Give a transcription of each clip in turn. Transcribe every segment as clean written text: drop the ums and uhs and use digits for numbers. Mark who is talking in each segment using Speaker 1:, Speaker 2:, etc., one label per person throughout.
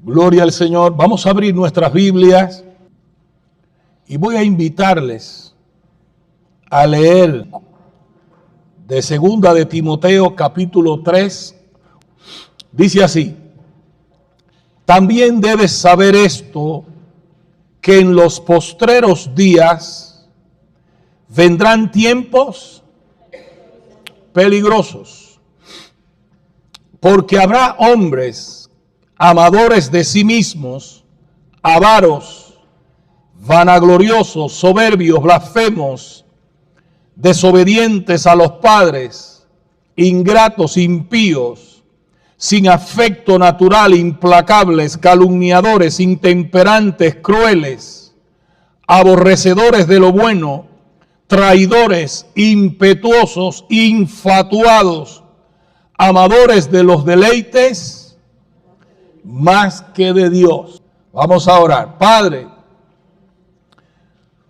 Speaker 1: Gloria al Señor. Vamos a abrir nuestras Biblias y voy a invitarles a leer de Segunda de Timoteo capítulo 3. Dice así: también debes saber esto, que en los postreros días vendrán tiempos peligrosos, porque habrá hombres amadores de sí mismos, avaros, vanagloriosos, soberbios, blasfemos, desobedientes a los padres, ingratos, impíos, sin afecto natural, implacables, calumniadores, intemperantes, crueles, aborrecedores de lo bueno, traidores, impetuosos, infatuados, amadores de los deleites más que de Dios. Vamos a orar. Padre,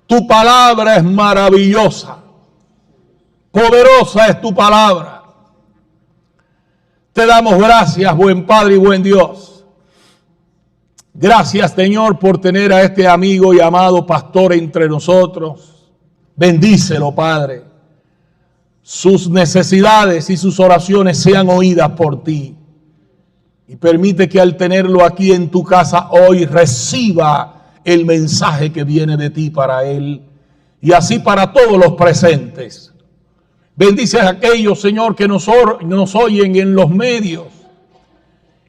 Speaker 1: tu palabra es maravillosa, poderosa es tu palabra. Te damos gracias, buen Padre y buen Dios. Gracias, Señor, por tener a este amigo y amado pastor entre nosotros. Bendícelo, Padre. Sus necesidades y sus oraciones sean oídas por ti. Y permite que al tenerlo aquí en tu casa hoy reciba el mensaje que viene de ti para él y así para todos los presentes. Bendice a aquellos, Señor, que nos oyen en los medios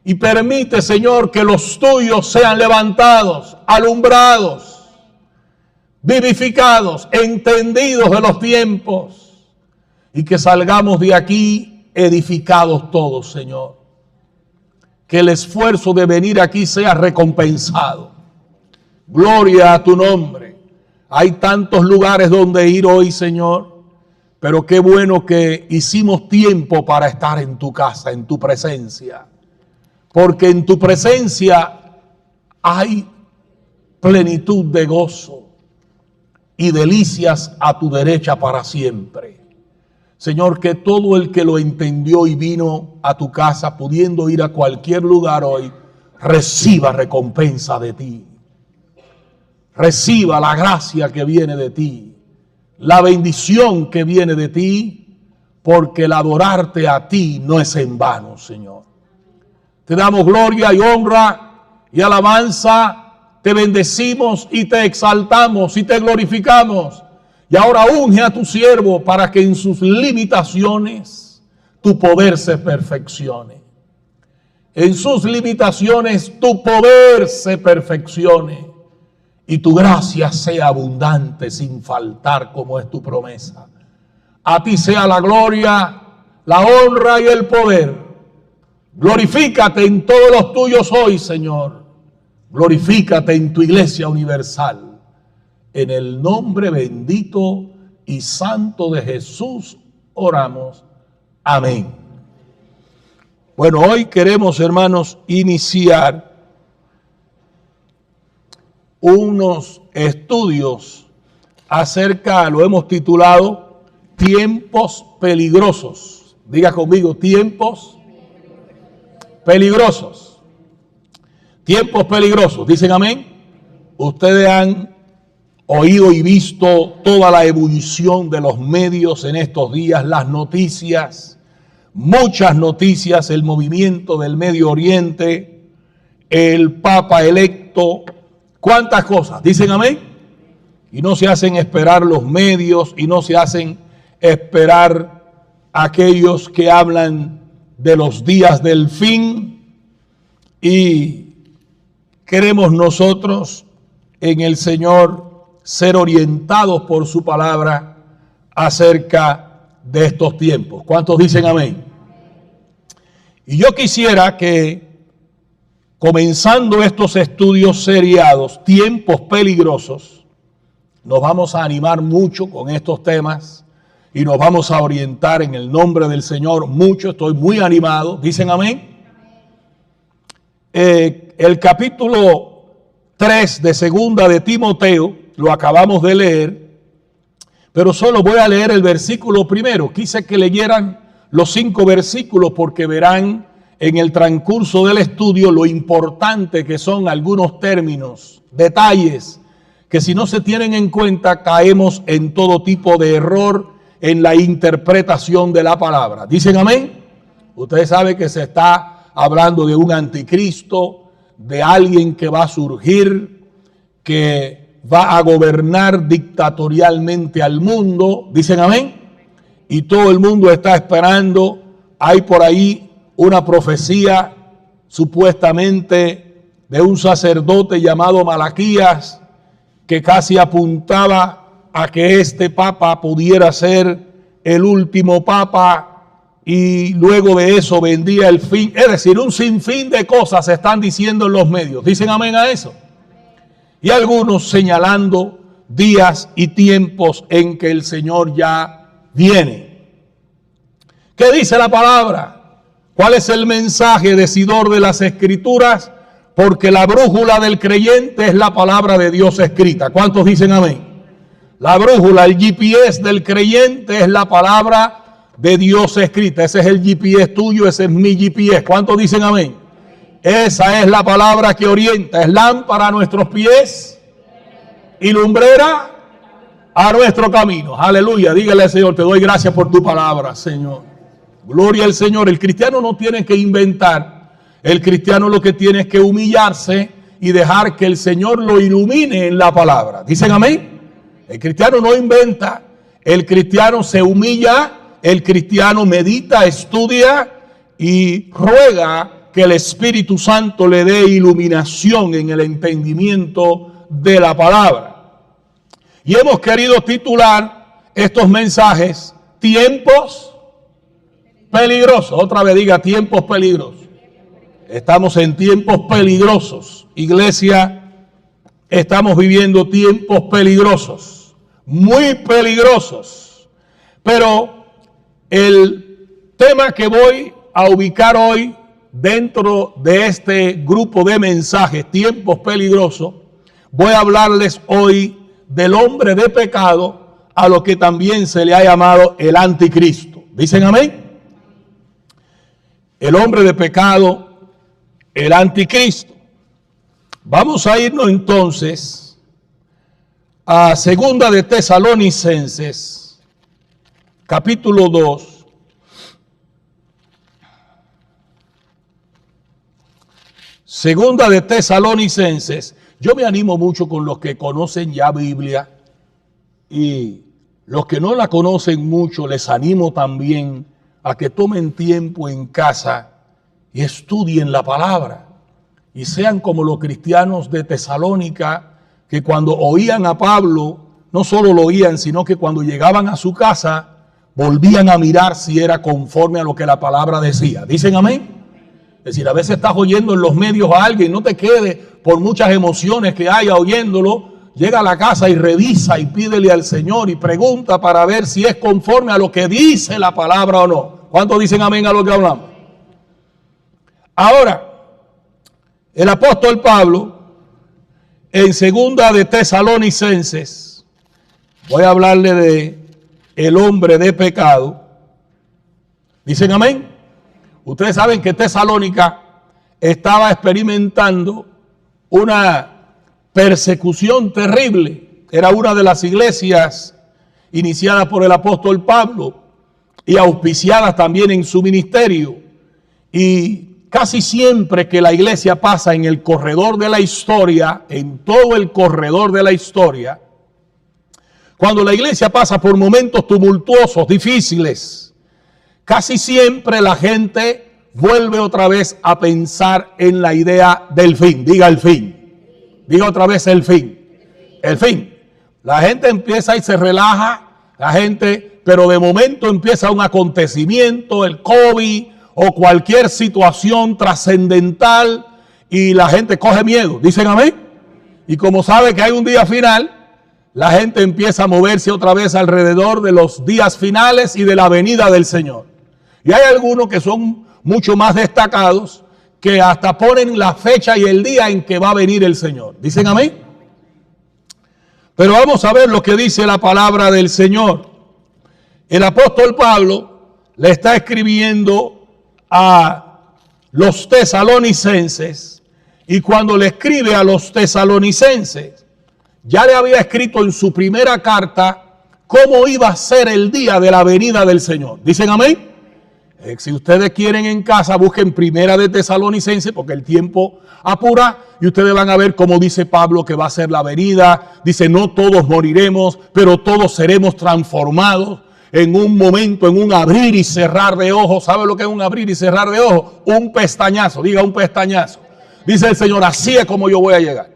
Speaker 1: y permite, Señor, que los tuyos sean levantados, alumbrados, vivificados, entendidos de los tiempos y que salgamos de aquí edificados todos, Señor. Que el esfuerzo de venir aquí sea recompensado. Gloria a tu nombre. Hay tantos lugares donde ir hoy, Señor, pero qué bueno que hicimos tiempo para estar en tu casa, en tu presencia. Porque en tu presencia hay plenitud de gozo y delicias a tu derecha para siempre. Señor, que todo el que lo entendió y vino a tu casa, pudiendo ir a cualquier lugar hoy, reciba recompensa de ti. Reciba la gracia que viene de ti, la bendición que viene de ti, porque el adorarte a ti no es en vano, Señor. Te damos gloria y honra y alabanza, te bendecimos y te exaltamos y te glorificamos. Y ahora unge a tu siervo para que en sus limitaciones tu poder se perfeccione. En sus limitaciones tu poder se perfeccione y tu gracia sea abundante sin faltar, como es tu promesa. A ti sea la gloria, la honra y el poder. Glorifícate en todos los tuyos hoy, Señor. Glorifícate en tu iglesia universal. En el nombre bendito y santo de Jesús oramos. Amén. Bueno, hoy queremos, hermanos, iniciar unos estudios acerca, lo hemos titulado, tiempos peligrosos. Diga conmigo, tiempos peligrosos. Tiempos peligrosos. ¿Dicen amén? Ustedes han oído y visto toda la ebullición de los medios en estos días, las noticias, muchas noticias, el movimiento del Medio Oriente, el Papa electo, cuántas cosas, ¿dicen amén? Y no se hacen esperar los medios y no se hacen esperar aquellos que hablan de los días del fin y queremos nosotros en el Señor ser orientados por su palabra acerca de estos tiempos. ¿Cuántos dicen amén? Y yo quisiera que, comenzando estos estudios seriados, tiempos peligrosos, nos vamos a animar mucho con estos temas y nos vamos a orientar en el nombre del Señor mucho. Estoy muy animado. ¿Dicen amén? El capítulo 3 de Segunda de Timoteo lo acabamos de leer, pero solo voy a leer el versículo primero. Quise que leyeran los 5 versículos porque verán en el transcurso del estudio lo importante que son algunos términos, detalles, que si no se tienen en cuenta caemos en todo tipo de error en la interpretación de la palabra. ¿Dicen amén? Ustedes saben que se está hablando de un anticristo, de alguien que va a surgir, que va a gobernar dictatorialmente al mundo. ¿Dicen amén? Y todo el mundo está esperando. Hay por ahí una profecía supuestamente de un sacerdote llamado Malaquías que casi apuntaba a que este papa pudiera ser el último papa y luego de eso vendría el fin. Es decir, un sinfín de cosas se están diciendo en los medios. ¿Dicen amén a eso? Y algunos señalando días y tiempos en que el Señor ya viene. ¿Qué dice la palabra? ¿Cuál es el mensaje decidor de las Escrituras? Porque la brújula del creyente es la palabra de Dios escrita. ¿Cuántos dicen amén? La brújula, el GPS del creyente es la palabra de Dios escrita. Ese es el GPS tuyo, ese es mi GPS. ¿Cuántos dicen amén? Esa es la palabra que orienta. Es lámpara a nuestros pies y lumbrera a nuestro camino. Aleluya. Dígale al Señor, te doy gracias por tu palabra, Señor. Gloria al Señor. El cristiano no tiene que inventar. El cristiano lo que tiene es que humillarse y dejar que el Señor lo ilumine en la palabra. ¿Dicen amén? El cristiano no inventa. El cristiano se humilla. El cristiano medita, estudia y ruega que el Espíritu Santo le dé iluminación en el entendimiento de la palabra. Y hemos querido titular estos mensajes tiempos peligrosos. Otra vez diga tiempos peligrosos. Estamos en tiempos peligrosos. Iglesia, estamos viviendo tiempos peligrosos, muy peligrosos. Pero el tema que voy a ubicar hoy dentro de este grupo de mensajes, tiempos peligrosos, voy a hablarles hoy del hombre de pecado, a lo que también se le ha llamado el anticristo. ¿Dicen amén? El hombre de pecado, el anticristo. Vamos a irnos entonces a Segunda de Tesalonicenses, capítulo 2. Segunda de Tesalonicenses. Yo me animo mucho con los que conocen ya Biblia y los que no la conocen mucho, les animo también a que tomen tiempo en casa y estudien la palabra y sean como los cristianos de Tesalónica, que cuando oían a Pablo, no solo lo oían, sino que cuando llegaban a su casa, volvían a mirar si era conforme a lo que la palabra decía. ¿Dicen amén? Es decir, a veces estás oyendo en los medios a alguien, no te quedes por muchas emociones que haya oyéndolo, llega a la casa y revisa y pídele al Señor y pregunta para ver si es conforme a lo que dice la palabra o no. ¿Cuántos dicen amén a lo que hablamos? Ahora, el apóstol Pablo, en Segunda de Tesalonicenses, voy a hablarle de el hombre de pecado. ¿Dicen amén? Ustedes saben que Tesalónica estaba experimentando una persecución terrible. Era una de las iglesias iniciadas por el apóstol Pablo y auspiciadas también en su ministerio. Y casi siempre que la iglesia pasa en el corredor de la historia, en todo el corredor de la historia, cuando la iglesia pasa por momentos tumultuosos, difíciles, casi siempre la gente vuelve otra vez a pensar en la idea del fin. Diga el fin. Diga otra vez el fin. El fin. La gente empieza y se relaja, la gente, pero de momento empieza un acontecimiento, el COVID, o cualquier situación trascendental y la gente coge miedo. ¿Dicen amén? Y como sabe que hay un día final, la gente empieza a moverse otra vez alrededor de los días finales y de la venida del Señor. Y hay algunos que son mucho más destacados que hasta ponen la fecha y el día en que va a venir el Señor. ¿Dicen amén? Pero vamos a ver lo que dice la palabra del Señor. El apóstol Pablo le está escribiendo a los tesalonicenses, y cuando le escribe a los tesalonicenses, ya le había escrito en su primera carta cómo iba a ser el día de la venida del Señor. ¿Dicen amén? Si ustedes quieren en casa, busquen Primera de Tesalonicenses, porque el tiempo apura, y ustedes van a ver cómo dice Pablo que va a ser la venida. Dice, no todos moriremos, pero todos seremos transformados en un momento, en un abrir y cerrar de ojos. ¿Sabe lo que es un abrir y cerrar de ojos? Un pestañazo, diga un pestañazo. Dice el Señor, así es como yo voy a llegar.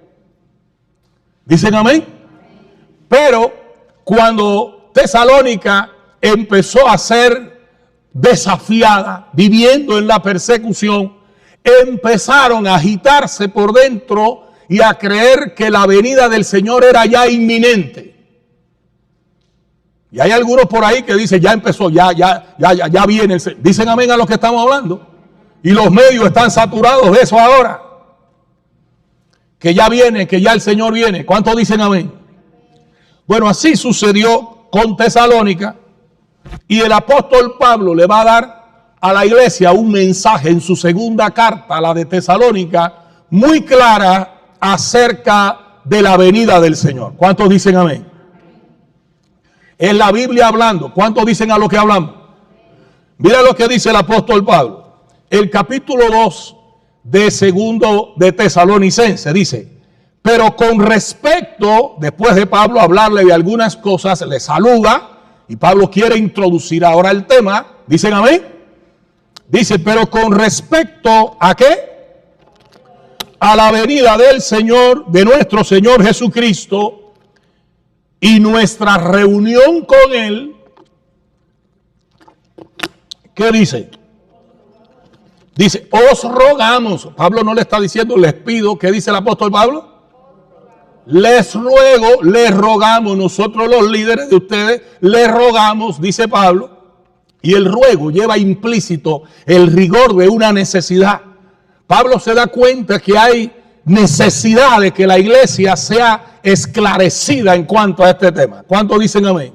Speaker 1: ¿Dicen amén? Pero cuando Tesalónica empezó a ser desafiada, viviendo en la persecución, empezaron a agitarse por dentro y a creer que la venida del Señor era ya inminente. Y hay algunos por ahí que dicen, ya empezó, ya viene el Señor. Dicen amén a los que estamos hablando. Y los medios están saturados de eso ahora. Que ya viene, que ya el Señor viene. ¿Cuántos dicen amén? Bueno, así sucedió con Tesalónica. Y el apóstol Pablo le va a dar a la iglesia un mensaje en su segunda carta, la de Tesalónica, muy clara acerca de la venida del Señor. ¿Cuántos dicen amén? Es la Biblia hablando. ¿Cuántos dicen a lo que hablamos? Mira lo que dice el apóstol Pablo. El capítulo 2 de segundo de Tesalonicense dice, pero con respecto, después de Pablo hablarle de algunas cosas, le saluda, y Pablo quiere introducir ahora el tema. ¿Dicen amén? Dice, pero con respecto a ¿qué? A la venida del Señor, de nuestro Señor Jesucristo, y nuestra reunión con Él, ¿qué dice? Dice, os rogamos. Pablo no le está diciendo, les pido. ¿Qué dice el apóstol Pablo? Les ruego, les rogamos, nosotros los líderes de ustedes, les rogamos, dice Pablo, y el ruego lleva implícito el rigor de una necesidad. Pablo se da cuenta que hay necesidad de que la iglesia sea esclarecida en cuanto a este tema. ¿Cuántos dicen amén?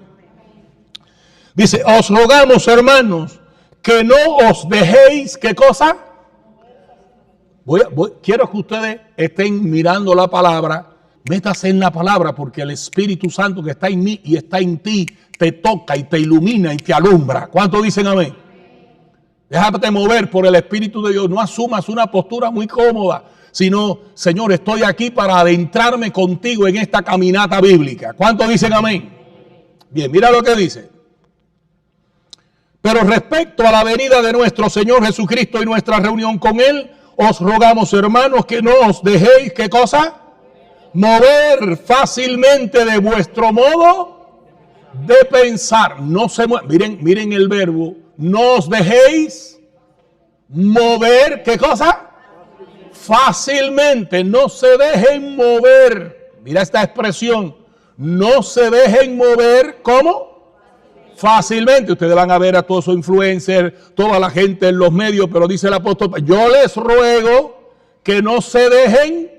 Speaker 1: Dice, os rogamos, hermanos, que no os dejéis, ¿qué cosa? Quiero que ustedes estén mirando la palabra. Métase en la palabra, porque el Espíritu Santo que está en mí y está en ti te toca y te ilumina y te alumbra. ¿Cuántos dicen amén? Déjate mover por el Espíritu de Dios. No asumas una postura muy cómoda, sino, Señor, estoy aquí para adentrarme contigo en esta caminata bíblica. ¿Cuántos dicen amén? Bien, mira lo que dice. Pero respecto a la venida de nuestro Señor Jesucristo y nuestra reunión con Él, os rogamos, hermanos, que no os dejéis, ¿qué cosa? Mover fácilmente de vuestro modo de pensar. No se miren el verbo. No os dejéis mover. ¿Qué cosa? Fácilmente. No se dejen mover. Mira esta expresión. No se dejen mover. ¿Cómo? Fácilmente. Ustedes van a ver a todos esos influencers, toda la gente en los medios, pero dice el apóstol, yo les ruego que no se dejen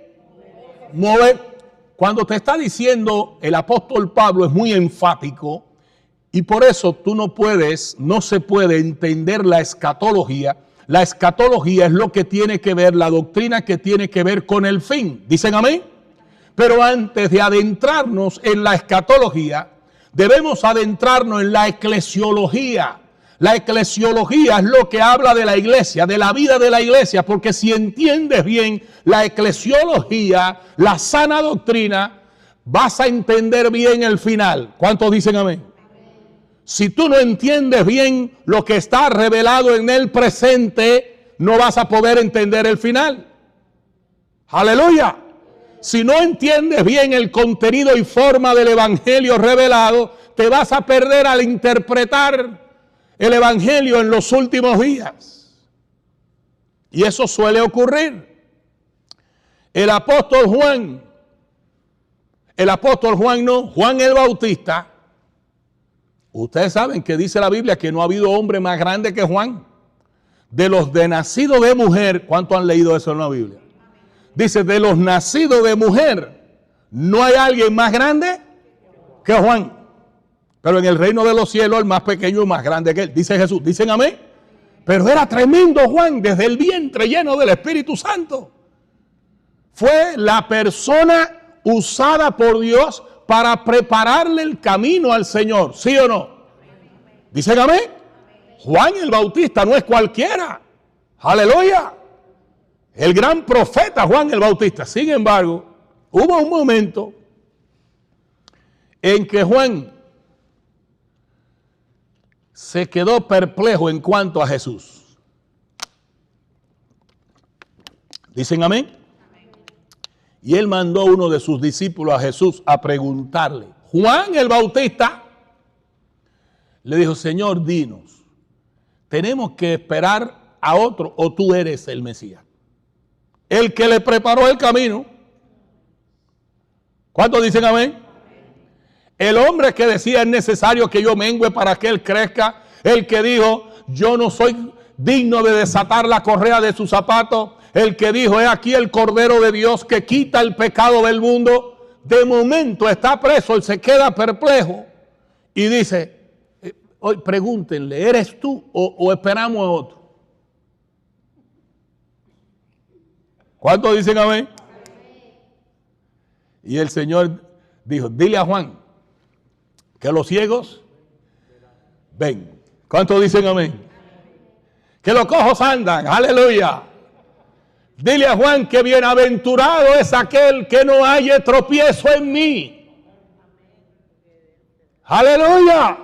Speaker 1: mover. Cuando te está diciendo el apóstol Pablo es muy enfático, y por eso no se puede entender la escatología. La escatología es lo que tiene que ver, la doctrina que tiene que ver con el fin. ¿Dicen amén? Pero antes de adentrarnos en la escatología, debemos adentrarnos en la eclesiología. La eclesiología es lo que habla de la iglesia, de la vida de la iglesia, porque si entiendes bien la eclesiología, la sana doctrina, vas a entender bien el final. ¿Cuántos dicen amén? Si tú no entiendes bien lo que está revelado en el presente, no vas a poder entender el final. Aleluya. Si no entiendes bien el contenido y forma del evangelio revelado, te vas a perder al interpretar el evangelio en los últimos días. Y eso suele ocurrir. El apóstol Juan Juan el Bautista. Ustedes saben que dice la Biblia que no ha habido hombre más grande que Juan. De los de nacido de mujer, ¿cuántos han leído eso en la Biblia? Dice, de los nacidos de mujer, no hay alguien más grande que Juan. Pero en el reino de los cielos, el más pequeño es más grande que él. Dice Jesús. ¿Dicen amén? Pero era tremendo Juan, desde el vientre lleno del Espíritu Santo. Fue la persona usada por Dios para prepararle el camino al Señor, ¿sí o no? ¿Dicen amén? Juan el Bautista no es cualquiera. Aleluya. El gran profeta Juan el Bautista. Sin embargo, hubo un momento en que Juan se quedó perplejo en cuanto a Jesús. ¿Dicen amén? Y él mandó a uno de sus discípulos a Jesús a preguntarle. Juan el Bautista le dijo, Señor, dinos, ¿tenemos que esperar a otro o tú eres el Mesías? El que le preparó el camino. ¿Cuántos dicen amén? El hombre que decía es necesario que yo mengüe para que él crezca. El que dijo, yo no soy digno de desatar la correa de sus zapatos. El que dijo, he aquí el Cordero de Dios que quita el pecado del mundo. De momento está preso y se queda perplejo. Y dice, hoy pregúntenle, ¿eres tú o esperamos a otro? ¿Cuántos dicen amén? Y el Señor dijo, dile a Juan que los ciegos ven. ¿Cuántos dicen amén? Que los cojos andan. Aleluya. Dile a Juan que bienaventurado es aquel que no haya tropiezo en mí. Aleluya.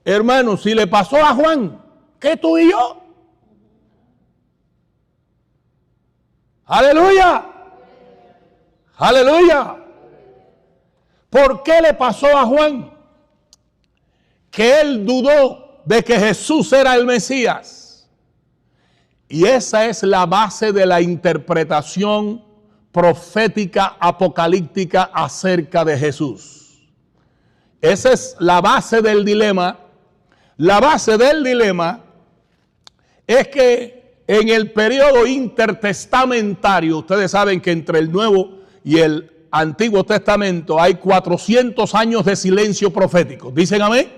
Speaker 1: Hermano, si le pasó a Juan, ¿qué tú y yo? Aleluya. Aleluya. ¿Por qué le pasó a Juan? Que él dudó de que Jesús era el Mesías. Y esa es la base de la interpretación profética apocalíptica acerca de Jesús. Esa es la base del dilema. La base del dilema es que en el periodo intertestamentario, ustedes saben que entre el Nuevo y el Antiguo Testamento hay 400 años de silencio profético. ¿Dicen amén?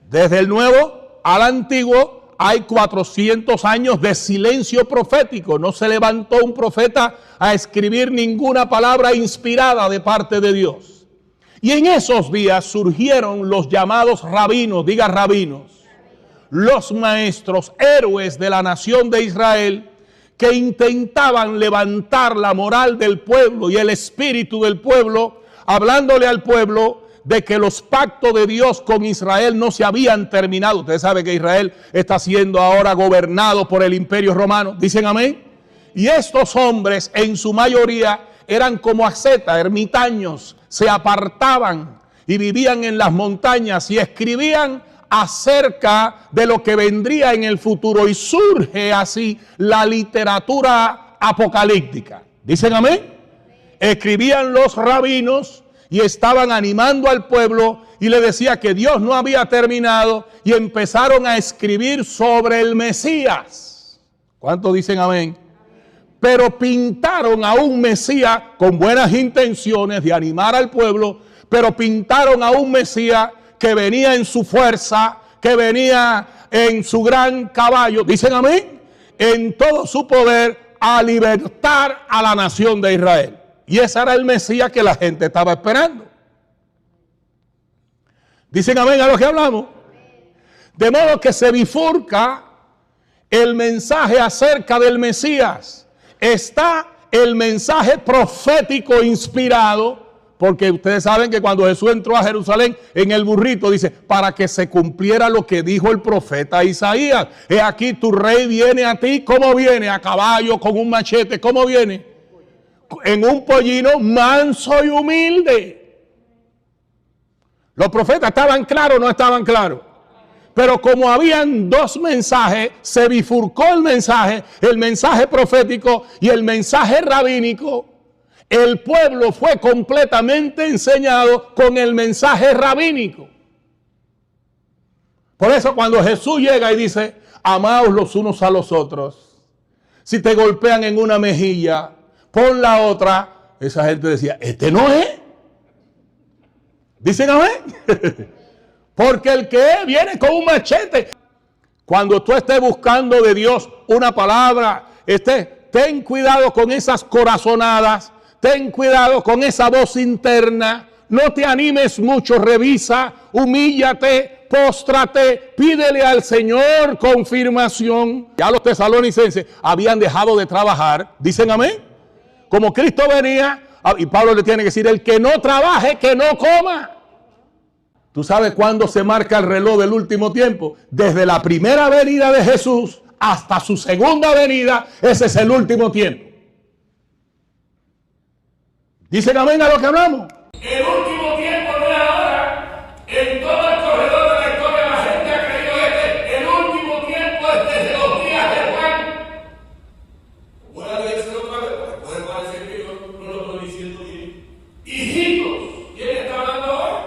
Speaker 1: Desde el Nuevo al Antiguo hay 400 años de silencio profético. No se levantó un profeta a escribir ninguna palabra inspirada de parte de Dios. Y en esos días surgieron los llamados rabinos, diga rabinos, los maestros, héroes de la nación de Israel, que intentaban levantar la moral del pueblo y el espíritu del pueblo, hablándole al pueblo de que los pactos de Dios con Israel no se habían terminado. Ustedes saben que Israel está siendo ahora gobernado por el Imperio Romano. ¿Dicen amén? Y estos hombres en su mayoría eran como ascetas, ermitaños, se apartaban y vivían en las montañas y escribían acerca de lo que vendría en el futuro, y surge así la literatura apocalíptica. ¿Dicen amén? Escribían los rabinos y estaban animando al pueblo y le decía que Dios no había terminado, y empezaron a escribir sobre el Mesías. ¿Cuántos dicen amén? Pero pintaron a un Mesías con buenas intenciones de animar al pueblo, pero pintaron a un Mesías que venía en su fuerza, que venía en su gran caballo, dicen amén, en todo su poder, a libertar a la nación de Israel. Y ese era el Mesías que la gente estaba esperando. Dicen amén a lo que hablamos. De modo que se bifurca el mensaje acerca del Mesías. Está el mensaje profético inspirado, porque ustedes saben que cuando Jesús entró a Jerusalén en el burrito, dice, para que se cumpliera lo que dijo el profeta Isaías. He aquí tu rey viene a ti. ¿Cómo viene? A caballo, con un machete. ¿Cómo viene? En un pollino manso y humilde. Los profetas estaban claros o no estaban claros. Pero como habían dos mensajes, se bifurcó el mensaje profético y el mensaje rabínico. El pueblo fue completamente enseñado con el mensaje rabínico. Por eso cuando Jesús llega y dice, amaos los unos a los otros. Si te golpean en una mejilla, pon la otra. Esa gente decía, este no es. ¿Dicen amén? Porque el que viene con un machete. Cuando tú estés buscando de Dios una palabra, ten cuidado con esas corazonadas, ten cuidado con esa voz interna. No te animes mucho, revisa, humíllate, póstrate, pídele al Señor confirmación. Ya los tesalonicenses habían dejado de trabajar, dicen amén. Como Cristo venía, y Pablo le tiene que decir, el que no trabaje, que no coma. ¿Tú sabes cuándo se marca el reloj del último tiempo? Desde la primera venida de Jesús hasta su segunda venida, ese es el último tiempo. ¿Dicen amén a lo que hablamos?
Speaker 2: El último tiempo no es ahora. En todo el corredor de la historia la gente ha creído el último tiempo es desde los días de Juan. Voy a leérselo otra vez porque puede parecer que yo no lo estoy diciendo bien. Hijitos, ¿quién está hablando ahora?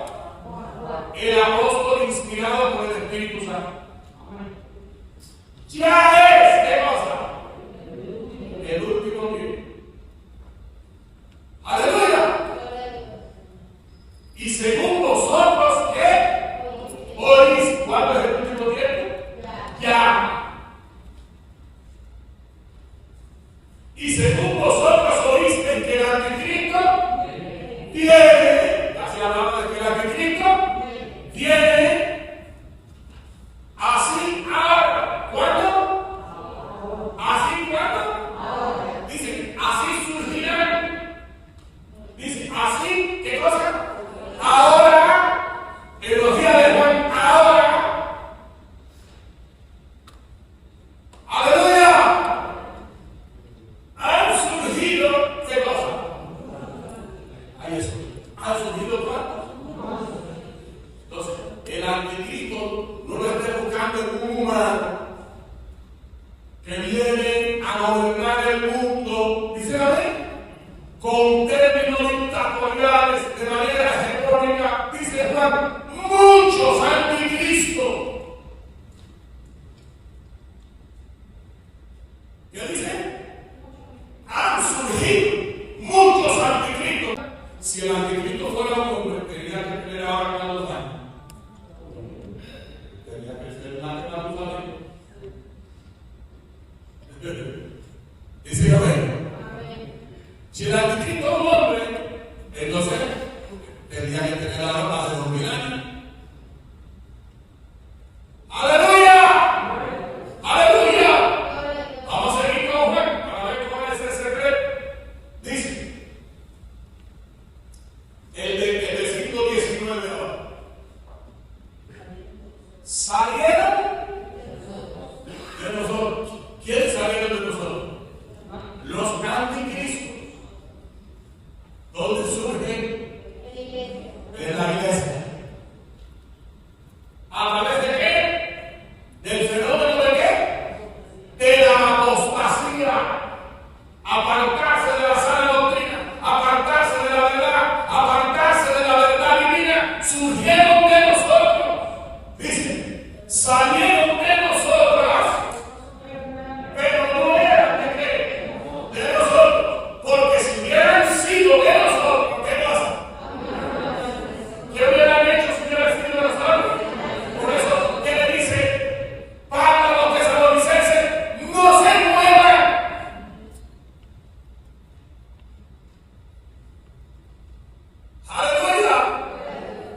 Speaker 2: El apóstol inspirado por el Espíritu Santo. Ya es, ¿qué cosa? El último tiempo. ¡Aleluya! Y según vosotros, ¿qué? Oís, ¿cuándo es el último tiempo? Ya. Y según vosotros oísteis que el anticristo viene, así hablamos de que el anticristo viene, así ahora. ¿Cuándo? ¿Así cuándo? Dice, así surgirán. Dice, así, ¿qué cosa? Ahora, en los días de Juan, ahora. ¡Aleluya! Han surgido, ¿qué cosa? Ahí es, han surgido cuántos. Entonces, el anticristo no lo está buscando en un humano que viene a gobernar el mundo, dice la ley, con términos dictatoriales, de manera hegemónica, dice Juan, muchos anticristos. ¿Qué dice? Han surgido muchos anticristos. Si el anticristo fuera un hombre, tenía que tener ahora cuántos años. Tenía que ser una naturaleza. Dice amén. Si el anticristo es un hombre, entonces tendría que tener ahora más de 2000 años. ¡Aleluya! ¡Aleluya! Vamos a seguir con Juan para ver cuál es ese secreto. Dice, el versículo 19 ahora. Salieron de nosotros. ¿Quiénes salieron de nosotros? Los anticristos. ¿Dónde surgen? En la iglesia. ¿A través de qué? ¿Del fenómeno de qué? De la apostasía. Apartarse de la sana doctrina, apartarse de la verdad, apartarse de la verdad divina. Surgieron de nosotros. Dice, salieron de nosotros. Pero no eran de qué? De nosotros. Porque si hubieran sido de nosotros, ¿qué pasa? ¿Qué hubieran hecho si hubieran sido de nosotros? Por eso, ¿qué le dice Pablo a los tesalonicenses? No se muevan. ¡Aleluya!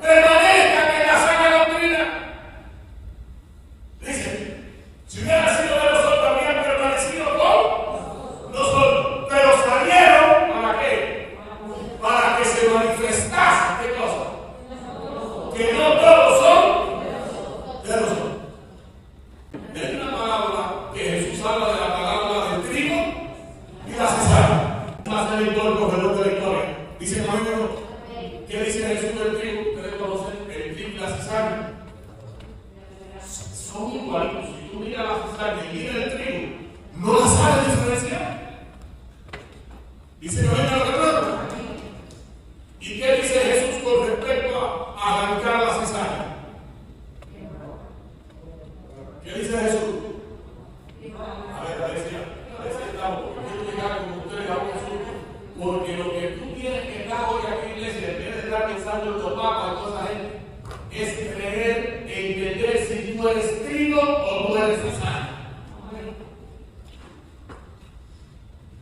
Speaker 2: Permanezcan en la sana doctrina. Dice, si hubieran sido de nosotros, habrían permanecido con nosotros. Pero salieron, ¿para qué? Para que se manifestase, ¿qué cosa? Que no todos son de nosotros. Hay una parábola que Jesús habla de la parábola del trigo y la cizaña. Más el corredor de la historia. Dice, ¿qué dice Jesús del trigo? Ustedes conocen el trigo y la cizaña. Son igualitos. Si tú miras la cizaña y miras el trigo, no la sabes diferenciar. Dice, no venga lo que trata. ¿Y qué dice Jesús con respecto a arrancar la cizaña? ¿Qué dice Jesús? A ver si estamos, porque quiero llegar con ustedes a un asunto, porque lo que tú tienes que estar hoy aquí en la iglesia, en vez de estar pensando en los papas y toda esa gente, es creer e entender si tú eres trigo o tú fruto de cizaña.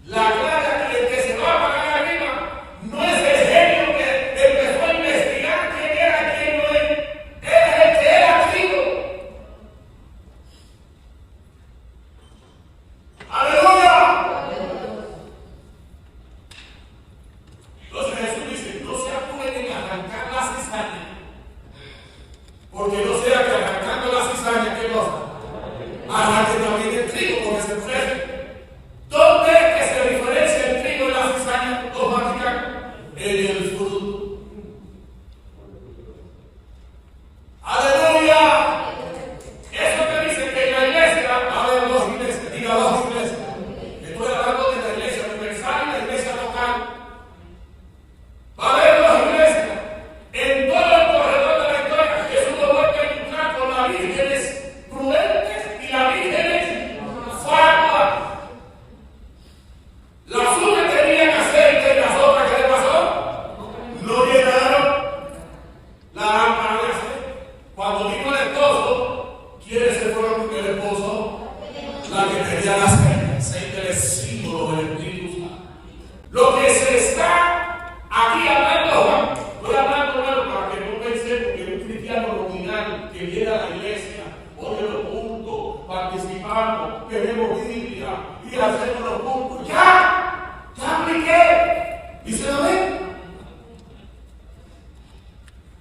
Speaker 2: La clara que se va a pagar arriba no es el genio que empezó a investigar quién era, quién no es. Es el que era trigo. ¡Aleluya! Entonces Jesús dice, no se apuren en arrancar la cizaña, porque no sea que arrancando la cizaña, ¿qué cosa? Arranque también el trigo, porque se ofrece. ¿Dónde es que se diferencia el trigo y la cizaña? Los vaticanos. En el fruto. ¡Aleluya! Eso que dice que en la iglesia, a ver, dos iglesias, diga dos iglesias. Estoy hablando de la iglesia universal y la iglesia local. Va a haber dos iglesias. En todo el corredor de la historia, Jesús lo vuelve a encontrar con las vírgenes prudentes y las vírgenes fatuas. Las unas tenían aceite y las otras, ¿qué le pasó? No llenaron la lámpara de aceite. Cuando vino el esposo, ¿quiénes se fueron con el esposo? La que tenía el aceite es símbolo del Espíritu Santo. Lo que se está aquí hablando, Juan, estoy hablando para que no pensemos que un cristiano nominal que viene a la iglesia, oye los cultos, participamos, tenemos Biblia y hacemos los cultos. ¡Ya! ¡Ya apliqué! ¿Dice amén?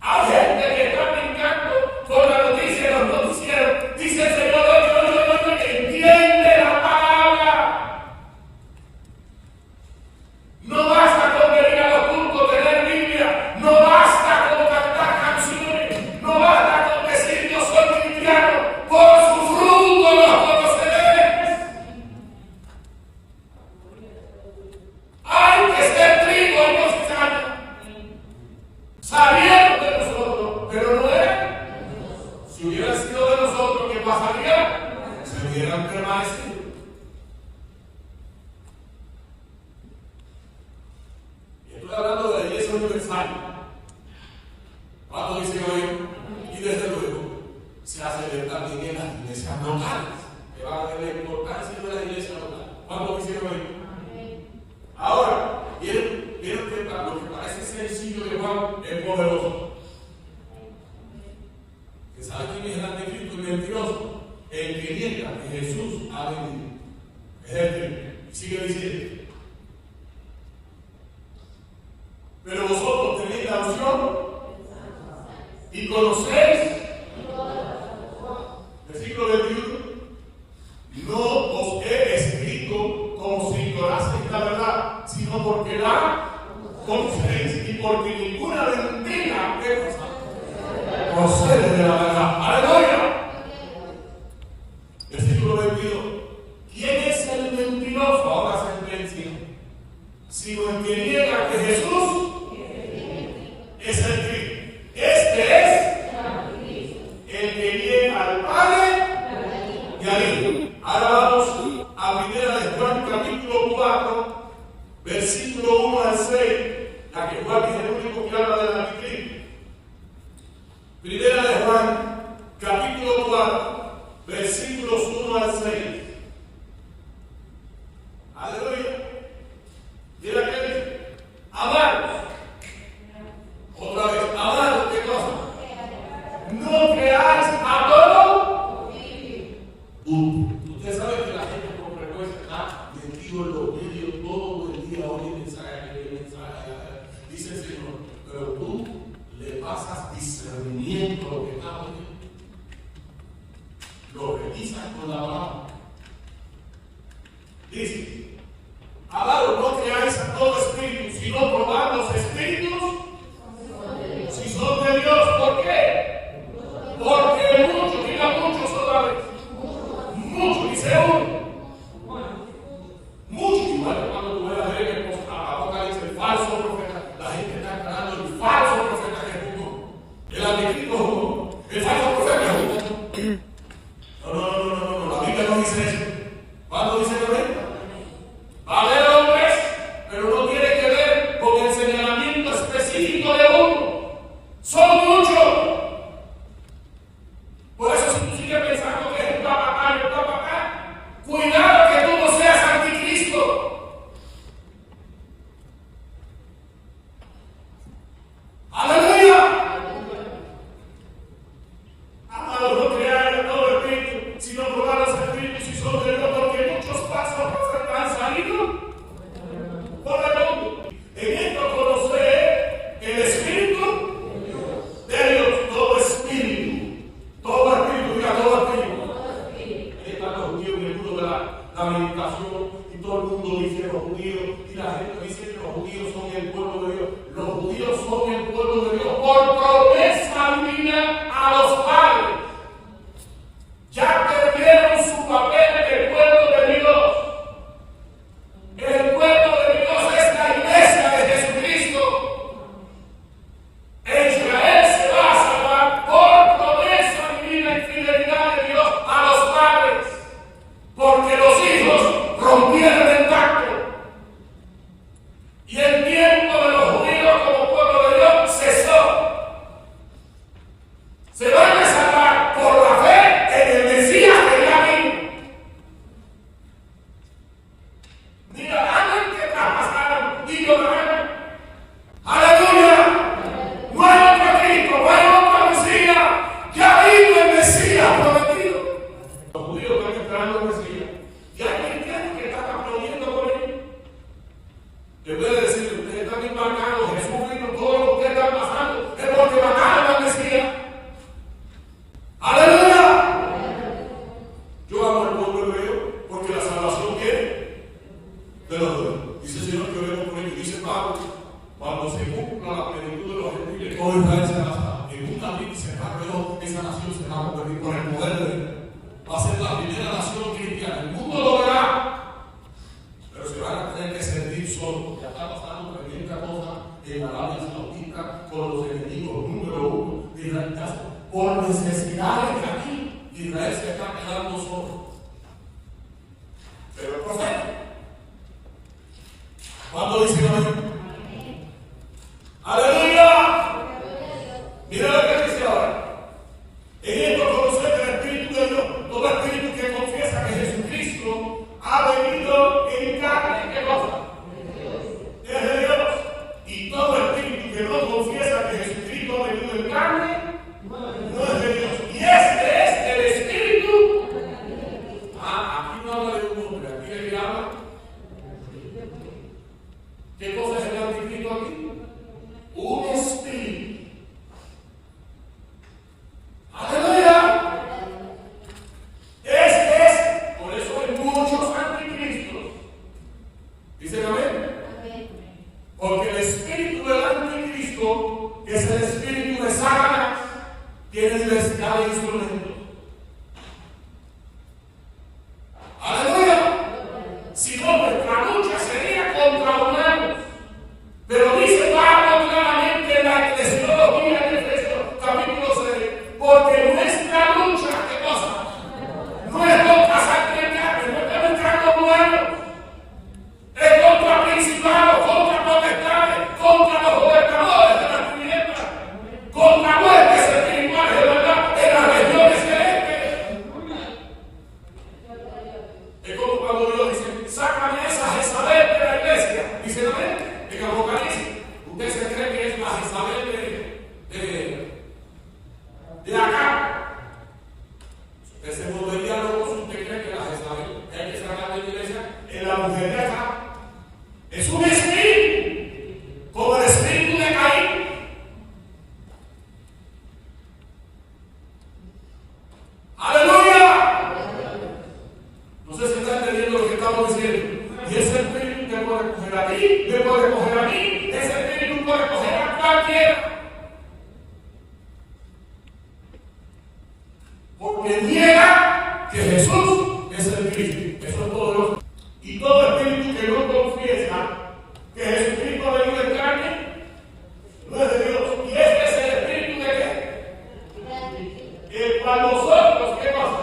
Speaker 2: Hay gente que está brincando con la noticia de los noticieros. Dice el Señor, oye, entiende la palabra. No basta con venir a los cultos, tener Biblia. No basta con cantar canciones. No basta con decir yo soy cristiano. Por su fruto los conoceréis. Hay que ser trigo y no cizaña. Sabían de nosotros, pero no era. Si hubiera sido de nosotros, ¿qué pasaría? Se hubieran permanecido. Y estoy hablando de la iglesia universal. ¿Cuánto dicen hoy? Y desde luego, se hace ver también en las iglesias locales, que va a tener importancia de la iglesia local. ¿Cuánto dicen hoy? Ahora, ¿vieron que lo que parece sencillo de Juan es poderoso? ¿Que sabe quién es el anticristo y mentiroso? El que niega que Jesús ha venido. Es el que sigue diciendo. Pero vosotros tenéis la unción y conocéis. Versículo 21. No os he escrito como si ignoraseis la verdad, sino porque la conocéis y porque ninguna mentira procede de la verdad. ¡Aleluya! Versículo 22. ¿Quién es el mentiroso? Ahora sentencia. Sino el que niega que Jesús es el Cristo. Este es el que niega al Padre y al Hijo. Ahora vamos a 1 de Juan capítulo 4, versículo 1 al 6, la que Juan es el único que habla del anticristo. 1 de Juan capítulo 4, versículos 1 al 6. Aleluya. Mira que dice, amados. Otra vez, amados, ¿qué cosa? No creáis a todo. Usted sabe que la gente con frecuencia está metido en los medios todo el día, oye mensaje, dice el Señor, pero tú le pasas discernimiento a lo que está oyendo. Lo revisas con la palabra. Dice, amados, no creáis a todo espíritu, sino probad los espíritus si son de Dios. ¿Por qué? Porque muchos, diga muchos otra vez. Muchos, dice uno. Muchos, igual cuando tú ves a ver que Apocalipsis, el falso profeta, la gente está aclarando el falso profeta que es uno. El anticristo es el falso profeta es uno. No, la Biblia no dice eso. ¿Cuándo dice que ven? Va a haber hombres, pero no tiene que ver con el señalamiento específico mundo dice los judíos, y la gente dice que los judíos son el pueblo de Dios. Los judíos son el pueblo de Dios por promesa divina a los padres. Ya perdieron su papel en el pueblo de Dios. El pueblo de Dios es la iglesia de Jesucristo. Israel se va a salvar por promesa divina y fidelidad de Dios a los padres, porque los hijos rompieron el pacto. Y el tiempo de los judíos como pueblo de Dios cesó. Se van a salvar por la fe en el Mesías que ya vino. Dirán que traspasaron y llorarán. ¡Aleluya! No hay otro Cristo, no hay otro Mesías. Ya vino el Mesías prometido. Los judíos están esperando el Mesías. Y hay cristianos que están aplaudiendo por él. En vez de decir, ustedes están embarcados, Jesús vino, todo lo que ustedes están pasando es porque mataron al Mesías. ¡Aleluya! Yo amo al pueblo hebreo porque la salvación viene de los judíos. Dice el Señor que oremos por ellos. Dice Pablo, cuando se cumpla la plenitud de los gentiles, todo Israel será salvo. En un abrir y cerrar reloj, esa nación se va a convertir por el poder de Dios. Va a ser la primera nación cristiana. El mundo lo verá, pero se van a tener que sentir solos. Ya está pasando tremenda cosa en Arabia Saudita con los enemigos número uno de Israel. Por necesidades de aquí, Israel se está quedando solo. Pero el profeta, ¿cuándo dice amén? ¡Aleluya! Mira lo que dice ahora. En esto conocer el Espíritu de Dios. Todo espíritu que confiesa que Jesucristo ha venido en carne, ¿qué cosa? Es de Dios. Y todo espíritu que no confiesa que Jesucristo ha venido en carne, no es de Dios. Y este es el Espíritu. Aquí no habla de un hombre, aquí le habla. ¿Qué cosa es el anticristo aquí? Un espíritu. ¡Aleluya! Este es, por eso hay muchos anticristos. ¿Dicen amén? Porque el espíritu del anticristo, que es el espíritu de Satanás, tiene diversidad de instrumentos. ¡Aleluya! Si no, nuestra lucha sería contra humanos. Pero dice Pablo claramente en la Eclesiología de Efesios, capítulo 6, porque nuestra lucha, ¿qué cosa? No es contra sangre y carne, no es contra humanos, es contra principados, contra potestades, contra los gobernadores de las tinieblas, contra muertes espirituales de verdad en las regiones celestes. Es como cuando Dios dice, sácame esa Jezabel de la iglesia. Dice, amén. En Apocalipsis, usted se cree que es la Jezabel de acá. Usted se volvería loco si usted cree que la Jezabel que hay que sacar de la iglesia es la mujer de acá. Es un espíritu, como el espíritu de Caín. ¡Aleluya! No sé si está entendiendo lo que estamos diciendo. Y ese espíritu te puede coger a ti, me puede coger a mí, ese espíritu puede coger a cualquiera. Porque niega que Jesús es el Cristo. Eso es todo Dios. Y todo espíritu que no confiesa que Jesucristo ha venido en carne, no es de Dios. Y este es el espíritu de qué? El cual nosotros, ¿qué pasa?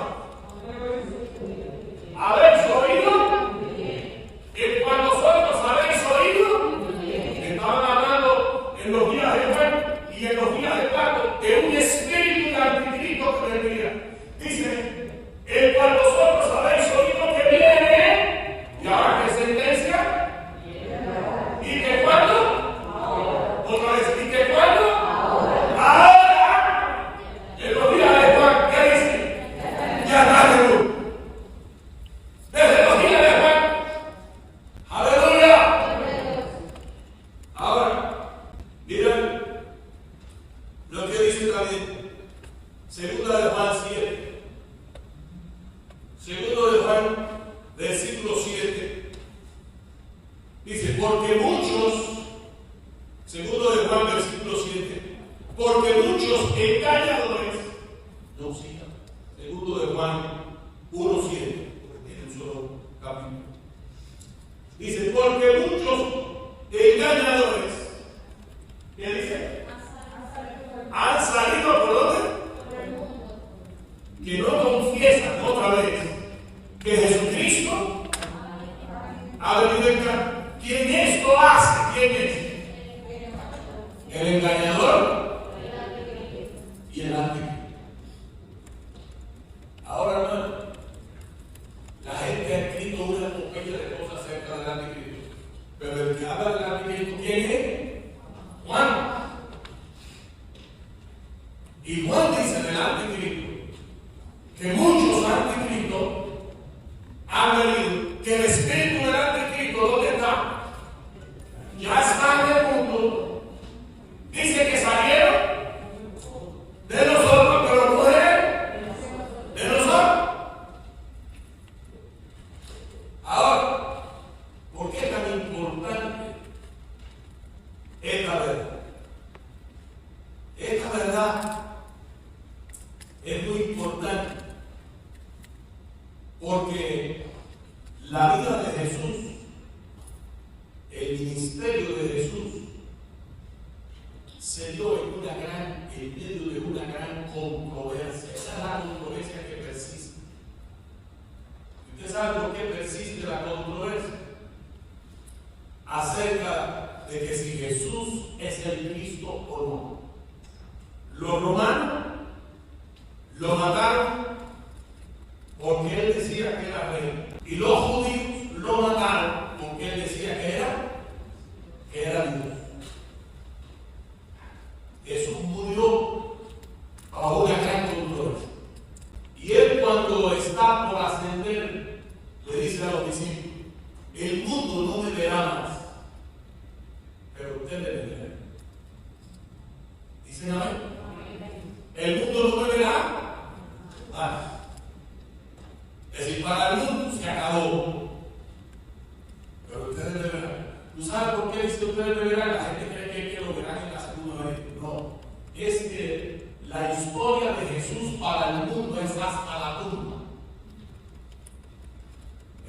Speaker 2: ¿Habéis oído? El cual nosotros habéis oído Dice, porque muchos, segundo de Juan, versículo 7, porque muchos engañadores no sigan. Segundo de Juan 1:7, porque tiene un solo capítulo. Dice, porque muchos engañadores, ¿qué dice? Han salido por dónde? Que no confiesan otra vez que Jesucristo ha venido en carne. ¿Quién esto hace? ¿Quién es? El engañador y el anticristo. Ahora, hermano, la gente ha escrito una epopeya de cosas acerca del anticristo. Pero el que habla del anticristo, ¿quién es? Juan. Y Juan dice del anticristo que muchos anticristos han venido, que el espíritu del anticristo, ¿dónde está? Ya está en el mundo. Dice que salieron de nosotros, pero no de nosotros. Ahora, ¿por qué es tan importante esta verdad? Esta verdad es muy importante porque la vida de Jesús, el ministerio de Jesús, se dio en medio de una gran controversia. Esa es la controversia que persiste. ¿Usted sabe por qué persiste la controversia? Acerca de que si Jesús es el Cristo o no. Los romanos lo mataron porque él decía que era rey. Y los judíos lo mataron porque él decía que era Dios. Jesús murió bajo una gran controversia. Y él, cuando está por ascender, le dice a los discípulos: el mundo no me verá más, pero ustedes me verán. ¿Dicen amén? El mundo no me verá más. Es decir, para el mundo se acabó, pero ustedes me verán. ¿Tú sabes por qué dice ustedes me verán? La gente cree que lo verán en la segunda vez. No, es que la historia de Jesús para el mundo es hasta la tumba.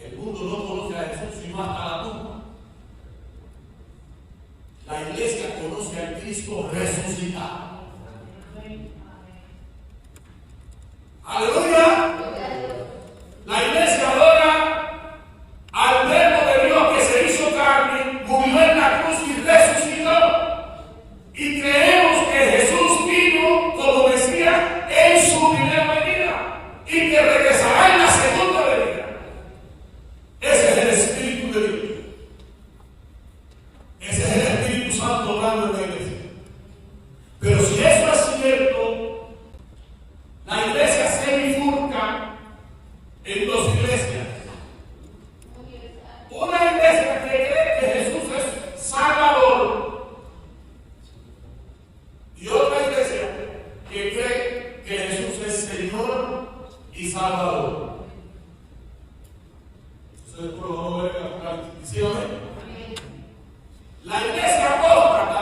Speaker 2: El mundo no conoce a Jesús sino hasta la tumba. La iglesia conoce al Cristo resucitado. ¡Aleluya! La iglesia adora al Verbo de Dios que se hizo carne, murió en la cruz y resucitó. Y creemos que Jesús vino como Mesías en su primera venida y que regresará en la segunda venida. Ese es el Espíritu de Dios. Ese es el Espíritu Santo obrando en la iglesia. Pero si eso es cierto, la iglesia se bifurca en dos iglesias. Una iglesia que cree que Jesús es Salvador y otra iglesia que cree que Jesús es Señor y Salvador. Eso después lo vamos a ver en Apocalipsis. ¿Sí o no? La iglesia apóstata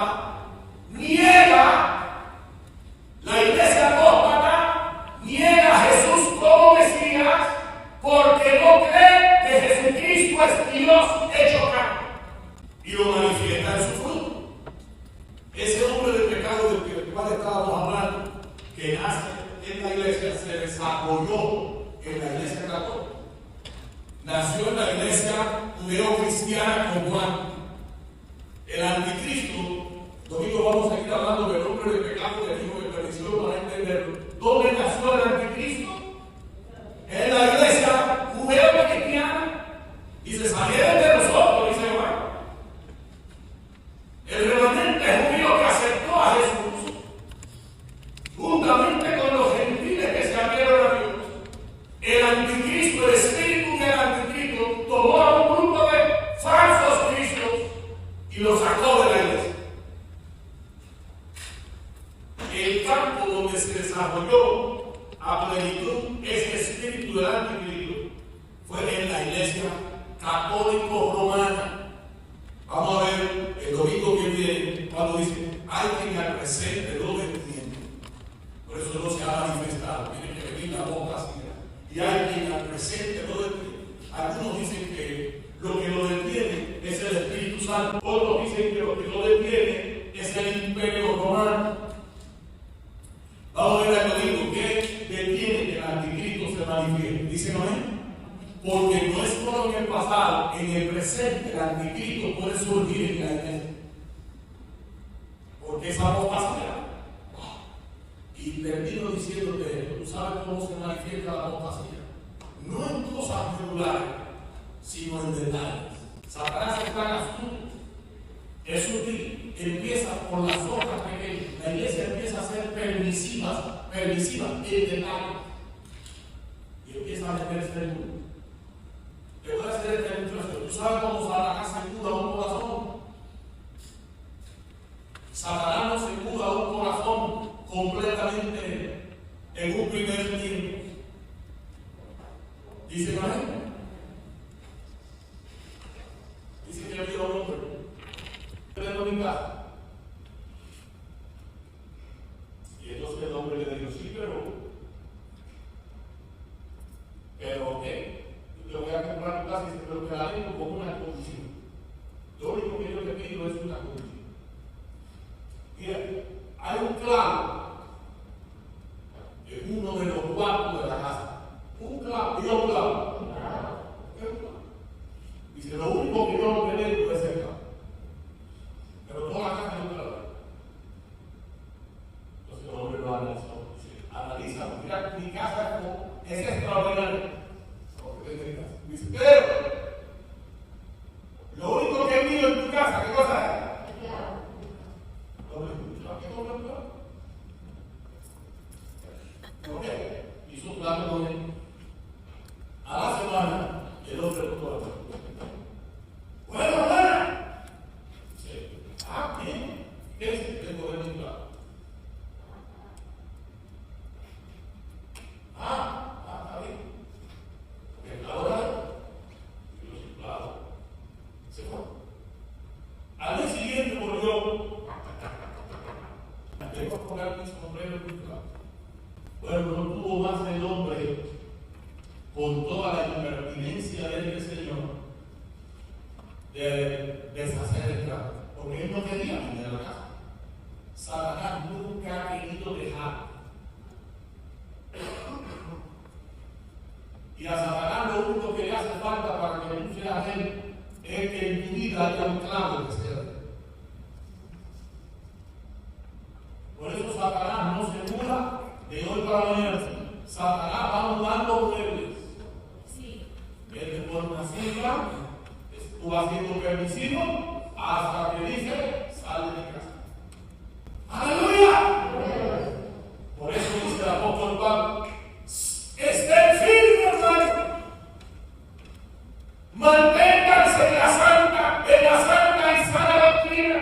Speaker 2: niega a Jesús como Mesías porque no cree que Jesucristo es Dios hecho carne y lo manifiesta en su fruto. Ese hombre de pecado del cual estábamos hablando, que nace en la iglesia, se desarrolló en la iglesia católica. Nació en la iglesia judeo-cristiana con Juan. El anticristo, domingo vamos a ir hablando del hombre de pecado, del hijo de perdición, para entenderlo. ¿Dónde nació el anticristo? En la iglesia judeo-cristiana. Y se salieron de nosotros, dice Juan. El remanente judío que aceptó a Jesús, juntamente con los gentiles que se abrieron a Dios, el anticristo, el espíritu del anticristo, tomó a un grupo de falsos cristos y los sacó de la iglesia. El campo donde se desarrolló a Santo. Otros dicen que lo que lo detiene es el imperio romano. Vamos a ver al código que detiene que el anticristo se manifieste. ¿Dicen amén? Porque no es solo en el pasado, en el presente el anticristo puede surgir en la iglesia. Porque esa apostasía. Y termino diciéndote esto, tú sabes cómo se manifiesta la apostasía. No en cosas regulares, sino en detalles. Satanás está en astuto. Es sutil. Empieza por las cosas pequeñas. La iglesia empieza a ser permisiva en detalles. Y empieza a meterse en el mundo. Te voy a hacer esta ilustración. ¿Tú sabes cómo Satanás se muda un corazón? Satanás no se muda un corazón completamente en un primer tiempo. Dice amén. Dice que había un hombre en mi casa. Y entonces el hombre le dijo, sí, pero ok, te voy a comprar tu casa y dice, pero te la tengo con una condición. Lo único que yo te pido es una condición. Mira, hay un clavo en uno de los cuartos de la casa. Un clavo, y un clavo. Dice, lo único que yo no tengo es el clavo. Pero toda la casa es un clavo. Entonces el hombre lo analizó. Dice, analiza, mira, mi casa es extraordinaria. Dice, pero lo único que mío en tu casa, ¿qué cosa es? Ok, hizo un plato con él. A la semana, el hombre tocó la puerta. Bueno, hermana. Dice, bien. ¿Qué es? Tengo que ver mi plato. Está bien. Porque ahora, yo sin plato. Se fue. Al día siguiente volvió. Tengo que poner mi sombrero en mi plato. Bueno, no tuvo más el hombre, con toda la impertinencia del Señor, de deshacer el trato, porque él no quería venir a la casa. Satanás nunca ha querido dejar. Y a Satanás lo único que le hace falta para que tú seas él es que en tu vida haya un clavo que sea. Por eso Satanás no se muda de hoy para mañana. Satanás va mudando muebles. Sí. Él te pone una silla, tú vas siendo permisivo hasta que dice, sal de mi casa. ¡Aleluya! Por eso dice el apóstol Pablo, estén firmes, hermano. Manténganse en la santa y sana doctrina.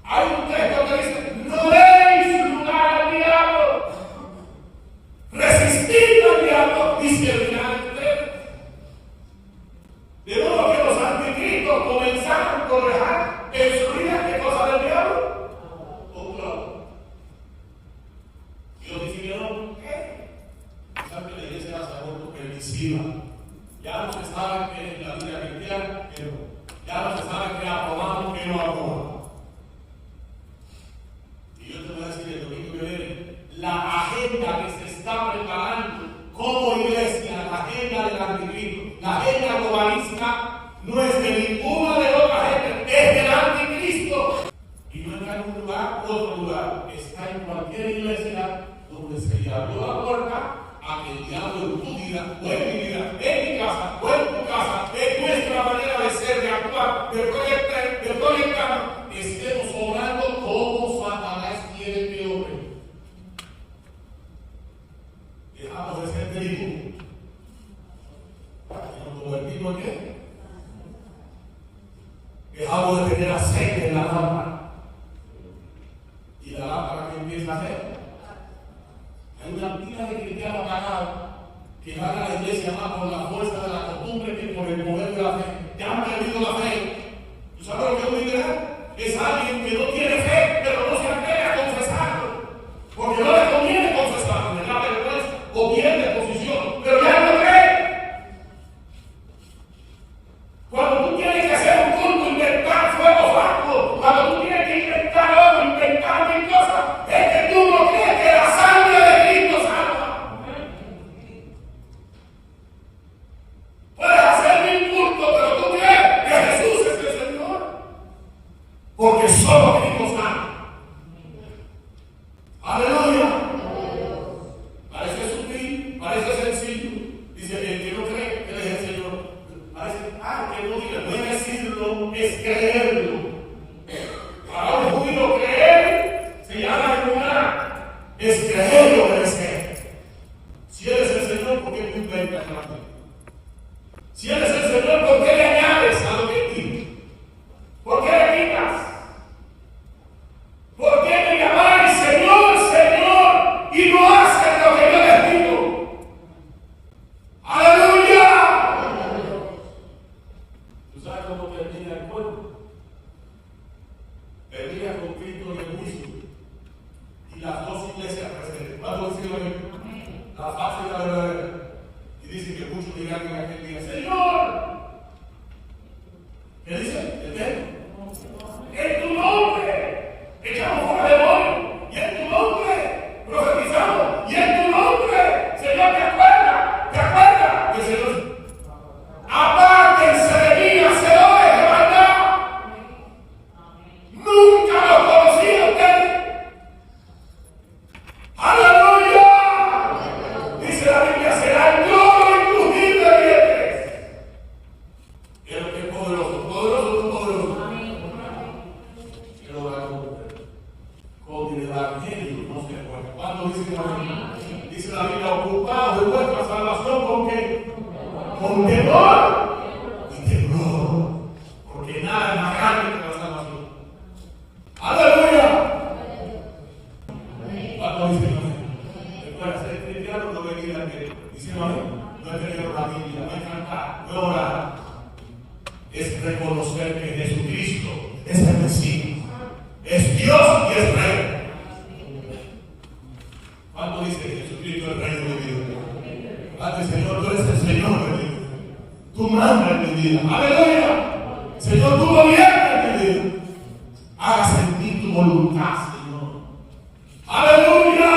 Speaker 2: Hay un texto que dice, no deis lugar al diablo. Resistid al diablo y servirán ustedes. De modo que los anticristos comenzaron por dejar en su vida qué cosa del diablo. Un clavo. Dios dice que no. ¿Qué? Saben que la iglesia se ha vuelto permisiva. Ya no se sabe que es la vida cristiana, que no. Ya no se sabe que aprobamos, que no aprobamos. Y yo te voy a decir el domingo que viene, la agenda que se está preparando como iglesia, la agenda del anticristo, la agenda globalista, no es de ninguna de otra gente, es del anticristo. Y no está en un lugar u otro lugar, está en cualquier iglesia donde se le abrió la puerta a que el diablo en tu vida, o en mi vida, en mi casa, o en tu casa, en nuestra manera de ser, de actuar, de proyectar, estemos obrando como Satanás quiere que obre. Dejamos de ser trigo. ¿Nos convertimos en qué? Dejamos de tener aceite en la lámpara. ¿Y la lámpara que empieza a hacer? Hay una pila de cristianos pagados que van a la iglesia más por la fuerza de la costumbre que por el poder de la fe. Ya han perdido la fe. ¿Tú sabes lo que es un liberal? Es alguien que no tiene fe, pero no se atreve a confesarlo. Porque no le conviene confesarlo, le da vergüenza o pierde posición, pero ya no cree. Cuando tú tienes que hacer un culto inventado, es creerlo. Para un judío creer se llama emuná, es creer y obedecer. Si Él es el Señor, ¿por qué tú inventas la vida? Si Él es el Señor, ¿por qué le añades a lo que tienes? ¿Por qué le quitas? ¿Por qué me llamáis Señor, Señor, y no haces lo que yo les digo? ¡Aleluya! ¿Tú sabes cómo termina el pueblo? Termina con Cristo en el juicio y las dos iglesias presentes. ¿Cuánto decirlo bien? La fase y la verdadera. Y dice que muchos dirán en aquel día: Señor, ¿qué dice? ¿El qué? En tu nombre echamos fuera demonios, y en tu nombre profetizamos, y en tu nombre, Señor, ¿te acuerdas? ¿Te acuerdas? Y el Señor: apártense de mí, hacedores de maldad. Nunca los conocí a ustedes. ¡Aleluya! Dice la Biblia: será el lloro y crujir de dientes. Quiero que es poderoso, poderoso, poderoso. Quiero dar con el evangelio, no se puede. ¿Cuándo dice el evangelio? Dice la Biblia: ocupados de vuestra salvación, ¿con qué? Con temor y temblor, porque nada es más grande que la salvación. ¡Aleluya! ¿Cuándo dice el evangelio? Recuerda, ser cristiano no es venir a que diciendo amén. No es tener una Biblia, no es cantar, no es orar. Es reconocer que Jesucristo es el Mesías, es Dios y es Rey. ¿Cuándo dice que Jesucristo es Rey de mi vida? Padre, Señor, tú eres el Señor de mi vida. Tú mandas en mi vida. ¡Aleluya! Señor, tú gobiernas en mi vida. Hágase en mí tu voluntad, Señor. ¡Aleluya!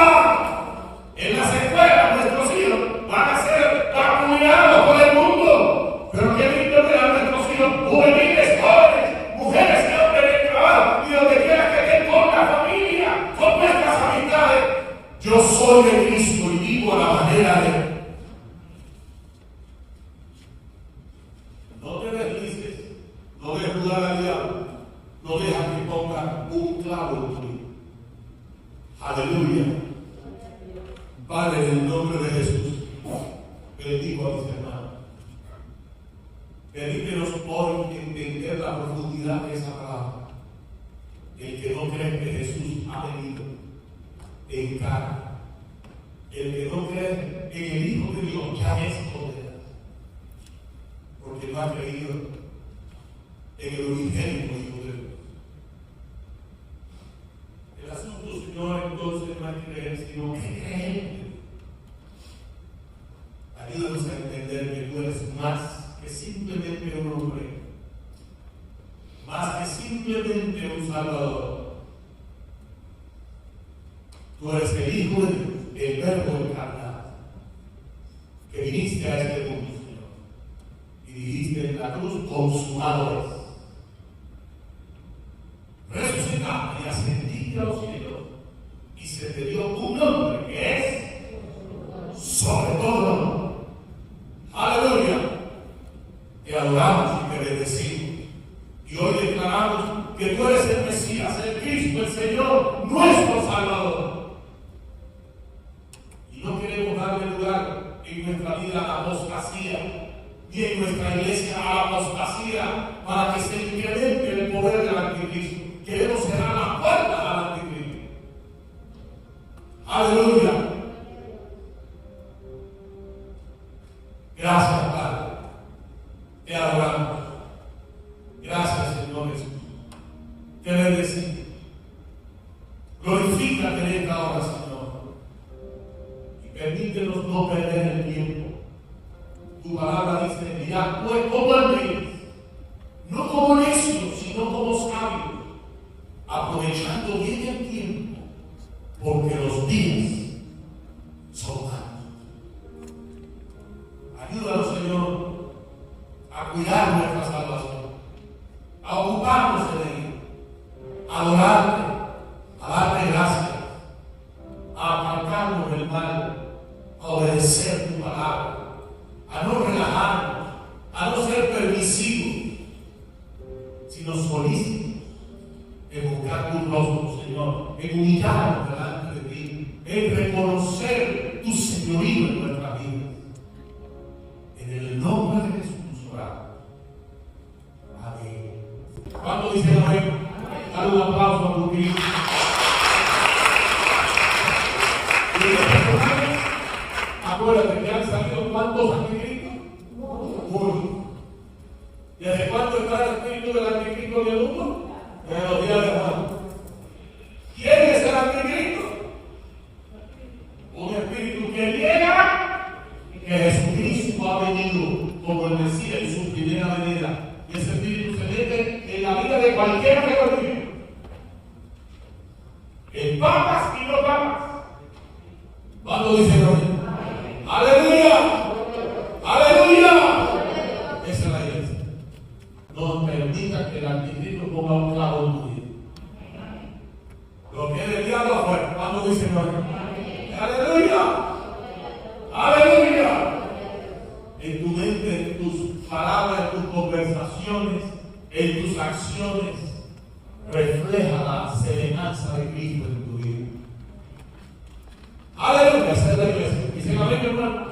Speaker 2: En las escuelas nuestros hijos van a ser vacunados por el mundo. Pero qué lindo ver a nuestros hijos juveniles, jóvenes, mujeres que hombres en trabajo y donde quiera que estén con la familia, con nuestras amistades. Yo soy de Cristo y vivo a la manera de Él. No te deslices, no dejes dudar al diablo, no dejas que ponga un clavo en tu vida. Aleluya. Padre, en el nombre de Jesús, bendigo a mis hermanos. Permítenos hoy entender la profundidad de esa palabra. El que no cree que Jesús ha venido en carne, el que no cree en el Hijo de Dios, ya es condenado, porque no ha creído en el unigénito Hijo de Dios. El asunto, Señor, entonces no es creer, sino que creer. Ayúdanos a entender que tú eres más que simplemente un hombre, más que simplemente un Salvador. Tú eres el Hijo de Dios, el Verbo encarnado, que viniste a este mundo, Señor, y dijiste en la cruz: consumado es. Resucitaste y ascendiste a los cielos, y se te dio un nombre que es sobre todo nombre. Aleluya. Te adoramos y te bendecimos. Y hoy declaramos que tú eres el Mesías, el Cristo, el Señor, nuestro Salvador. Y no queremos darle lugar en nuestra vida a la apostasía, ni en nuestra iglesia a la apostasía, para que se incremente el poder del anticristo. Queremos cerrar la puerta al anticristo. Aleluya. Gracias, Padre. Te adoramos. Gracias, Señor Jesús. Te bendecimos. Glorifícate en esta hora, Señor. Y permítenos no perder el tiempo. Tu palabra dice: mirad pues como ángeles, no como necios, sino como sabios, aprovechando bien el tiempo, porque los días son malos. Ayúdanos, Señor, a cuidar nuestra salvación, a ocuparnos de ella, a adorarte, a darte gracias, a apartarnos del mal, a obedecer tu palabra, a no relajarnos, a no ser permisivos, sino solícitos en buscar tu rostro, Señor, en humillarnos delante de ti, en reconocer tu señorío en nuestras vidas. En el nombre de Jesús oramos. Amén. ¿Cuántos dicen amén? Dale un aplauso a tu Cristo. Acuérdate que han salido cuántos anticristos. Muchos. ¿Desde cuándo está el espíritu del anticristo en el mundo? En los días de Juan. ¿Quién es el anticristo? Un espíritu que niega que Jesucristo ha venido como el Mesías en su primera venida. Y ese espíritu se mete en la vida de cualquier reconocido. En papas y no papas. ¿Cuándo dicen amén? ¡Aleluya! ¡Aleluya! Esa es la iglesia. No permita que el anticristo ponga un clavo en tu vida. Lo que es el diablo afuera. ¿Cuándo dicen amén? ¡Aleluya! ¡Aleluya! En tu mente, en tus palabras, en tus conversaciones, en tus acciones, refleja la semejanza de Cristo en tu vida. Aleluya, esa es la iglesia. Dicen amén, hermano.